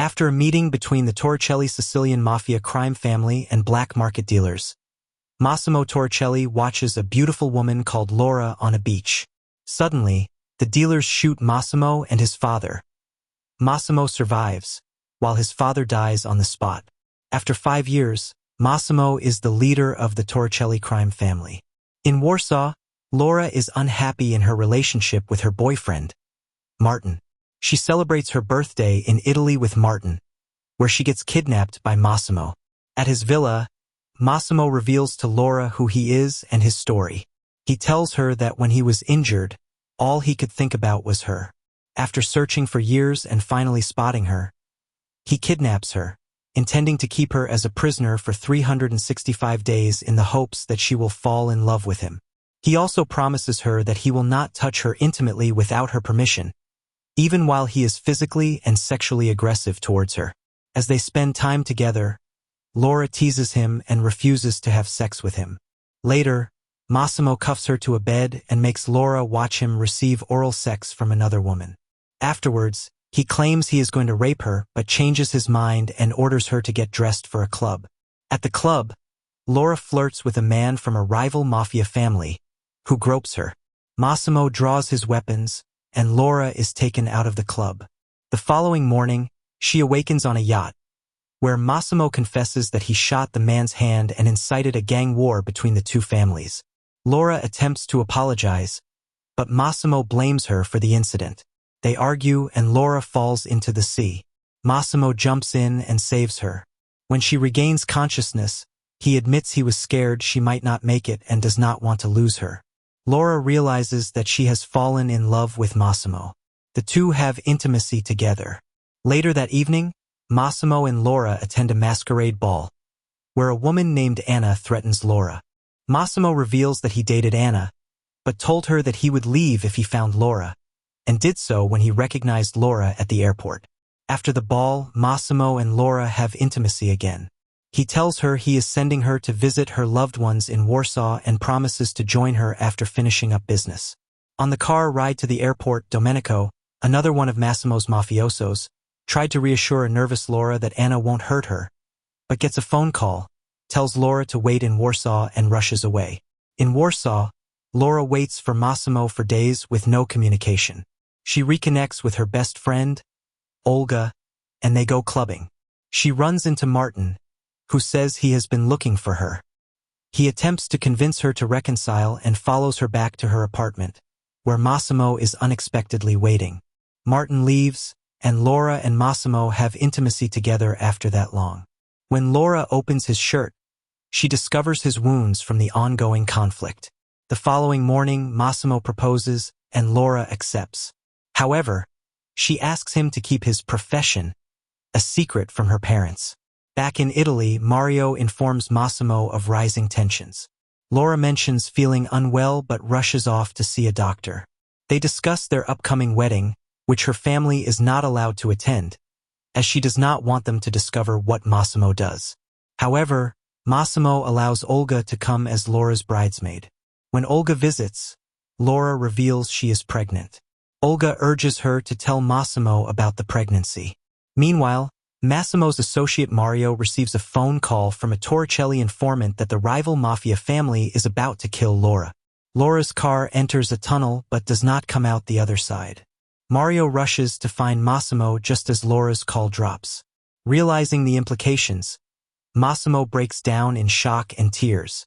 After a meeting between the Torricelli Sicilian mafia crime family and black market dealers, Massimo Torricelli watches a beautiful woman called Laura on a beach. Suddenly, the dealers shoot Massimo and his father. Massimo survives, while his father dies on the spot. After 5 years, Massimo is the leader of the Torricelli crime family. In Warsaw, Laura is unhappy in her relationship with her boyfriend, Martin. She celebrates her birthday in Italy with Martin, where she gets kidnapped by Massimo. At his villa, Massimo reveals to Laura who he is and his story. He tells her that when he was injured, all he could think about was her. After searching for years and finally spotting her, he kidnaps her, intending to keep her as a prisoner for 365 days in the hopes that she will fall in love with him. He also promises her that he will not touch her intimately without her permission, even while he is physically and sexually aggressive towards her. As they spend time together, Laura teases him and refuses to have sex with him. Later, Massimo cuffs her to a bed and makes Laura watch him receive oral sex from another woman. Afterwards, he claims he is going to rape her but changes his mind and orders her to get dressed for a club. At the club, Laura flirts with a man from a rival mafia family, who gropes her. Massimo draws his weapons, and Laura is taken out of the club. The following morning, she awakens on a yacht, where Massimo confesses that he shot the man's hand and incited a gang war between the two families. Laura attempts to apologize, but Massimo blames her for the incident. They argue and Laura falls into the sea. Massimo jumps in and saves her. When she regains consciousness, he admits he was scared she might not make it and does not want to lose her. Laura realizes that she has fallen in love with Massimo. The two have intimacy together. Later that evening, Massimo and Laura attend a masquerade ball, where a woman named Anna threatens Laura. Massimo reveals that he dated Anna, but told her that he would leave if he found Laura, and did so when he recognized Laura at the airport. After the ball, Massimo and Laura have intimacy again. He tells her he is sending her to visit her loved ones in Warsaw and promises to join her after finishing up business. On the car ride to the airport, Domenico, another one of Massimo's mafiosos, tried to reassure a nervous Laura that Anna won't hurt her, but gets a phone call, tells Laura to wait in Warsaw and rushes away. In Warsaw, Laura waits for Massimo for days with no communication. She reconnects with her best friend, Olga, and they go clubbing. She runs into Martin, who says he has been looking for her. He attempts to convince her to reconcile and follows her back to her apartment, where Massimo is unexpectedly waiting. Martin leaves, and Laura and Massimo have intimacy together after that long. When Laura opens his shirt, she discovers his wounds from the ongoing conflict. The following morning, Massimo proposes, and Laura accepts. However, she asks him to keep his profession a secret from her parents. Back in Italy, Mario informs Massimo of rising tensions. Laura mentions feeling unwell but rushes off to see a doctor. They discuss their upcoming wedding, which her family is not allowed to attend, as she does not want them to discover what Massimo does. However, Massimo allows Olga to come as Laura's bridesmaid. When Olga visits, Laura reveals she is pregnant. Olga urges her to tell Massimo about the pregnancy. Meanwhile, Massimo's associate Mario receives a phone call from a Torricelli informant that the rival mafia family is about to kill Laura. Laura's car enters a tunnel but does not come out the other side. Mario rushes to find Massimo just as Laura's call drops. Realizing the implications, Massimo breaks down in shock and tears.